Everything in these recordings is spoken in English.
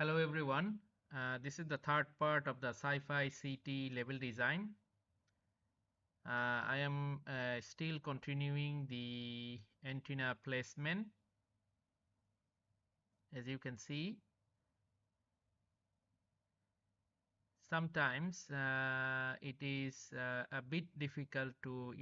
Hello everyone. This is the third part of the Sci-Fi City Level Design. I am still continuing the antenna placement. As you can see, sometimes it is a bit difficult to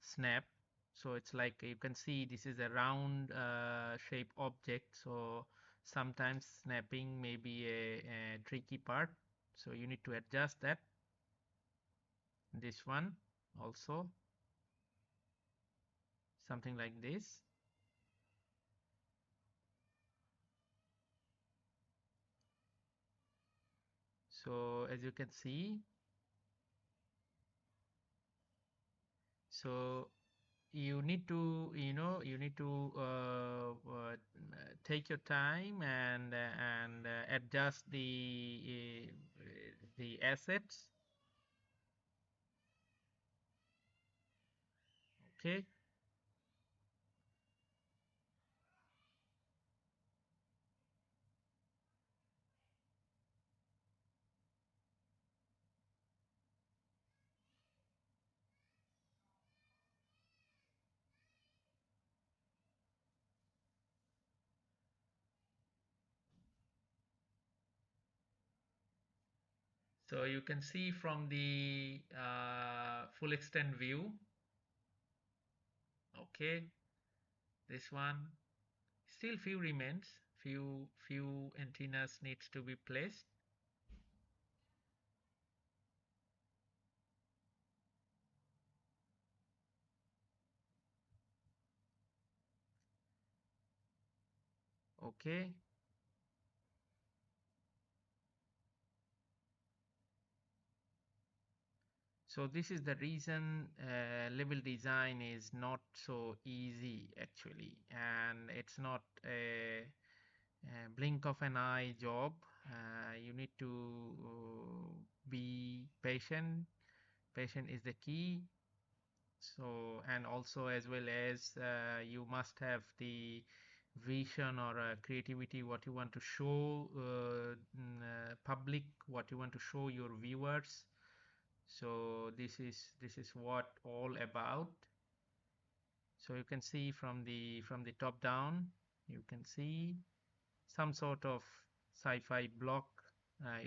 snap. So it's like you can see this is a round shape object, so sometimes snapping may be a tricky part, so you need to adjust that. This one also something like this. So as you can see, so you need to take your time and adjust the assets. Okay. So you can see from the full extent view. Okay, this one still few remains, few antennas needs to be placed. Okay. So this is the reason level design is not so easy actually, and it's not a blink of an eye job. You need to be patient. Patient is the key. So, and also as well as you must have the vision or creativity, what you want to show public, what you want to show your viewers. So this is what all about. So you can see from the top down, you can see some sort of sci-fi block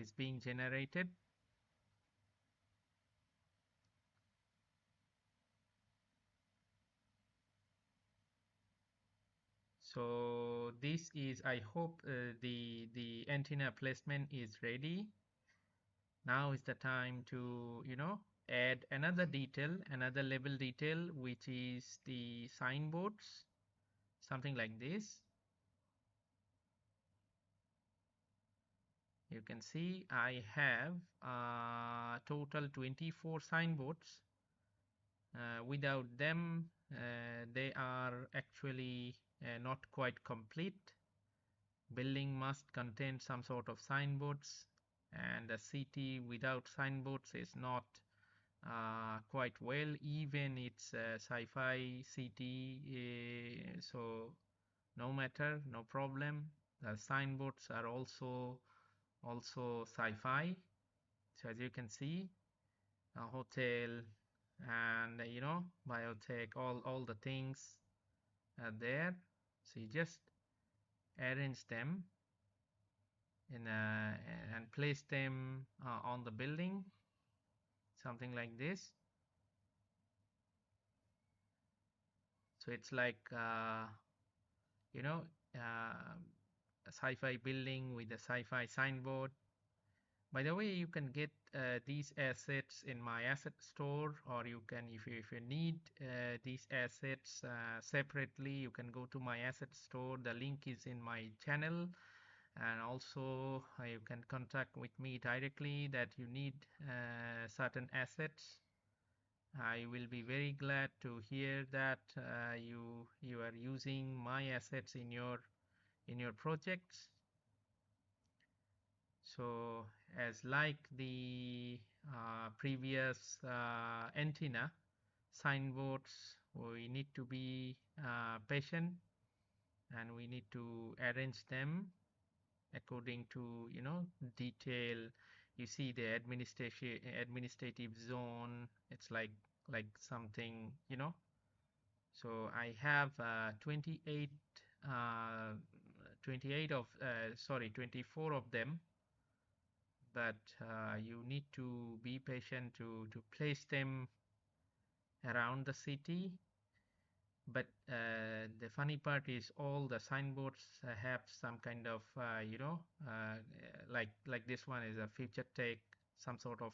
is being generated. So this is, I hope the antenna placement is ready. Now is the time to add another detail, another level detail, which is the signboards, something like this. You can see I have total 24 signboards. Without them, they are actually not quite complete. Building must contain some sort of signboards, and a city without signboards is not quite well. Even it's a sci-fi city, so no matter, no problem. The signboards are also sci-fi. So as you can see, a hotel and biotech, all the things are there. So you just arrange them and place them on the building, something like this. So it's like you know a sci-fi building with a sci-fi signboard. By the way, you can get these assets in my asset store, or you can, if you need these assets separately, you can go to my asset store. The link is in my channel, and also you can contact with me directly that you need certain assets. I will be very glad to hear that you are using my assets in your projects. So as like the previous antenna signboards, we need to be patient and we need to arrange them according to, detail. You see the administrative zone. It's like something, So I have 28, uh, 28 of, sorry, 24 of them, but you need to be patient to place them around the city. But the funny part is all the signboards have some kind of, like this one is a future tech, some sort of,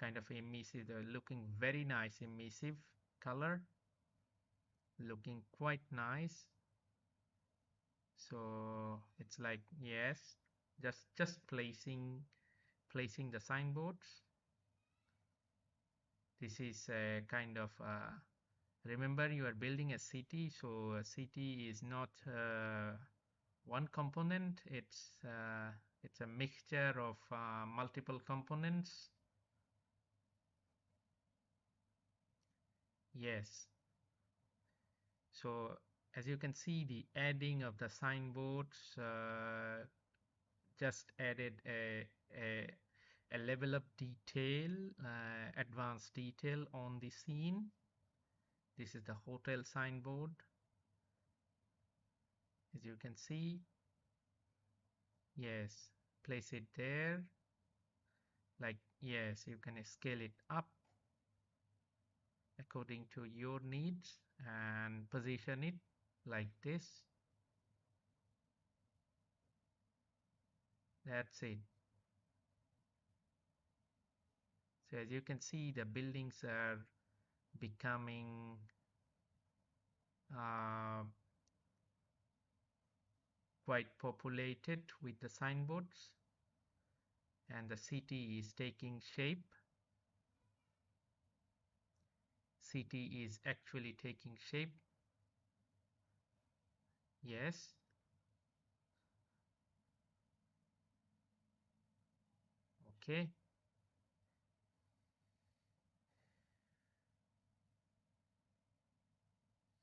kind of emissive, looking very nice, emissive color, looking quite nice. So it's like, yes, just placing the signboards. This is a kind of remember, you are building a city, so a city is not one component. It's a mixture of multiple components. Yes. So as you can see, the adding of the signboards just added a level of detail, advanced detail on the scene. This is the hotel signboard, as you can see. Yes, place it there. Like, yes, you can scale it up according to your needs and position it like this. That's it. So as you can see, the buildings are becoming uh, quite populated with the signboards, and the city is taking shape. City is actually taking shape. Yes. Okay.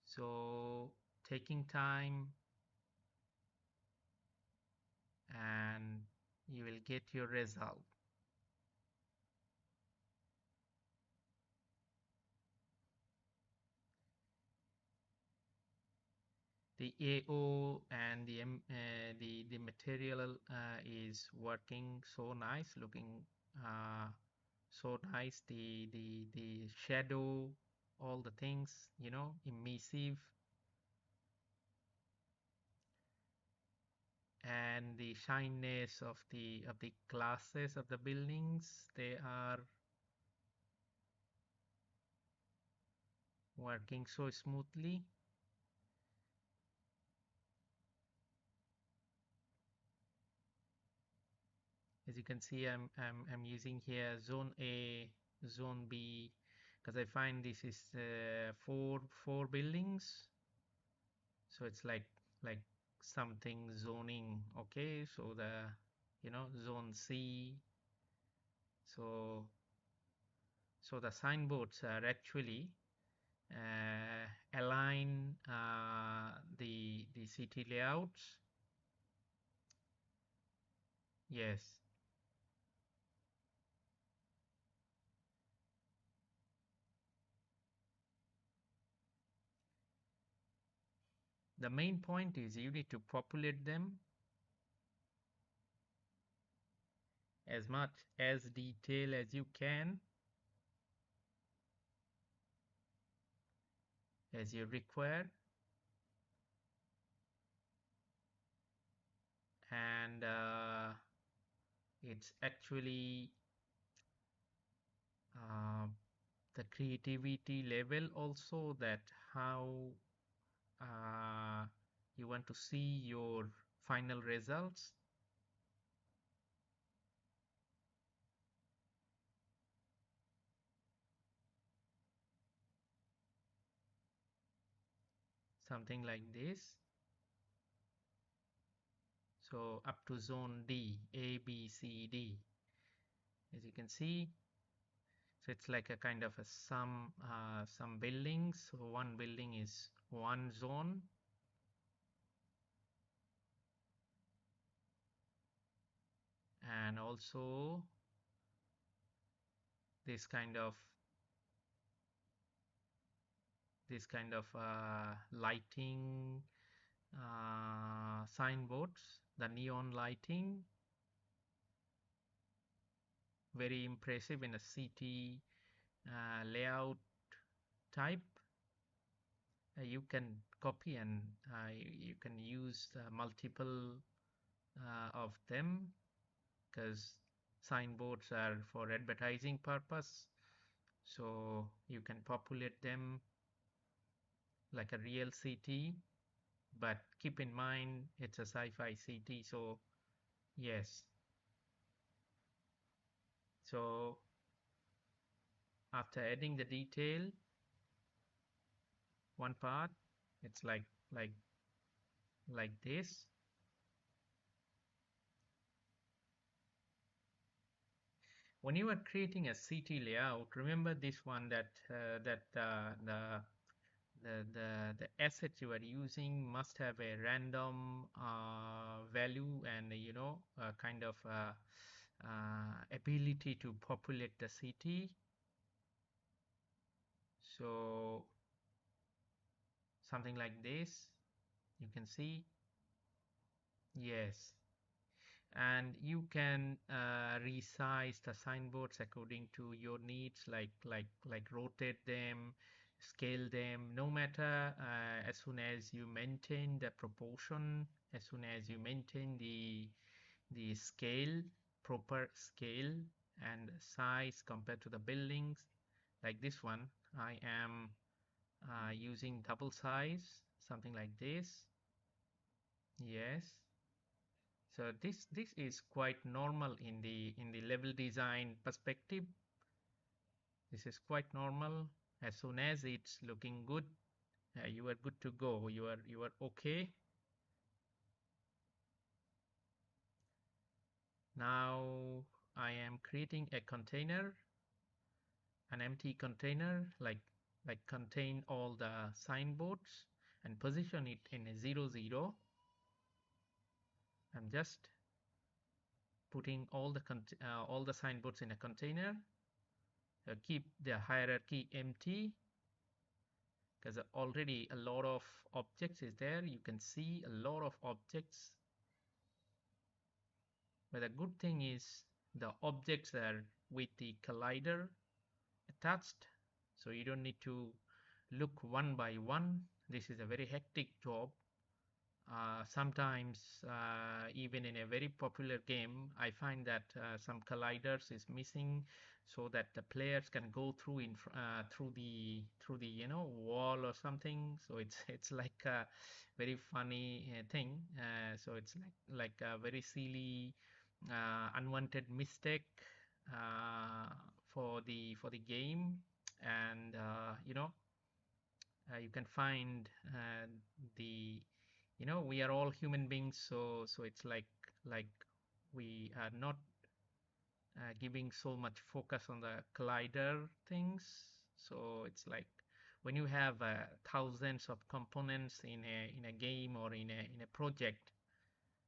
So taking time, and you will get your result. The AO and the material is working so nice, looking so nice. The shadow, all the things, emissive, and the shininess of the glasses of the buildings, they are working so smoothly. As you can see, I'm using here zone A, zone B, because I find this is four buildings, so it's like something zoning. Okay, so the zone C. So the signboards are actually align the city layouts. Yes. The main point is you need to populate them as much as detail as you can, as you require, and it's actually uh, the creativity level also, that how you want to see your final results. Something like this. So up to zone D, A, B, C, D, as you can see. So it's like a kind of a some buildings. So one building is one zone. and also this kind of lighting, signboards, the neon lighting, very impressive in a city layout type. You can copy and you can use multiple of them, because signboards are for advertising purpose, so you can populate them like a real city, but keep in mind it's a sci-fi city. So yes, so after adding the detail, one part, it's like like this. When you are creating a city layout, remember this one, that the asset you are using must have a random value, and kind of ability to populate the city. So something like this, you can see. Yes, and you can resize the signboards according to your needs, like rotate them, scale them, no matter, as soon as you maintain the proportion, as soon as you maintain the scale, proper scale and size compared to the buildings. Like this one, I am using double size, something like this. Yes, so this is quite normal in the level design perspective. This is quite normal. As soon as it's looking good, you are good to go. You are okay. Now I am creating a container, an empty container, like contain all the signboards, and position it in a 0 0. I'm just putting all the signboards in a container. Keep the hierarchy empty, because already a lot of objects is there. You can see a lot of objects, but the good thing is the objects are with the collider attached, so you don't need to look one by one. This is a very hectic job. Sometimes even in a very popular game, I find that some colliders is missing, so that the players can go through through the wall or something. So it's like a very funny thing. So it's like a very silly unwanted mistake for the game. And you can find the we are all human beings, so it's like we are not giving so much focus on the collider things. So it's like when you have thousands of components in a game or in a project,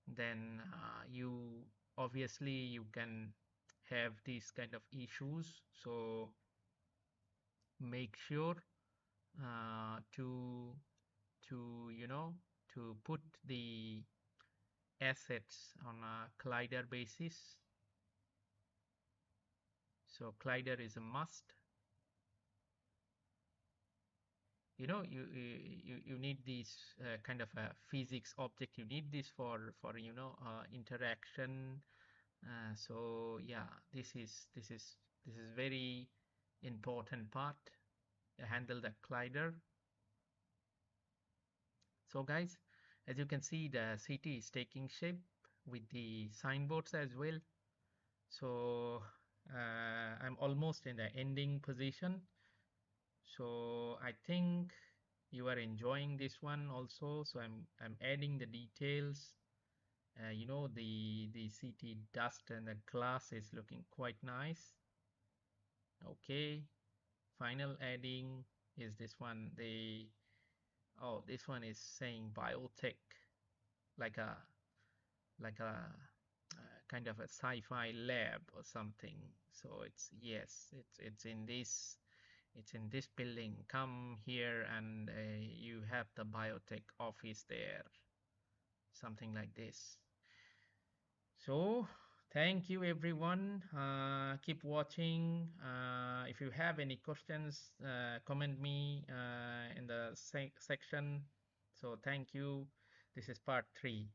then you obviously you can have these kind of issues. So make sure to put the assets on a collider basis. So collider is a must. You need this kind of a physics object. You need this for interaction. So yeah, this is very important part. Handle the collider. So guys, as you can see, the city is taking shape with the signboards as well. So I'm almost in the ending position. So I think you are enjoying this one also. So I'm adding the details. The city dust and the glass is looking quite nice. Okay, final adding is this one. This one is saying biotech, like a kind of a sci-fi lab or something. So it's, yes, it's in this, it's in this building. Come here and you have the biotech office there, something like this. So thank you everyone. Keep watching. If you have any questions, comment me in the section. So thank you. This is part 3.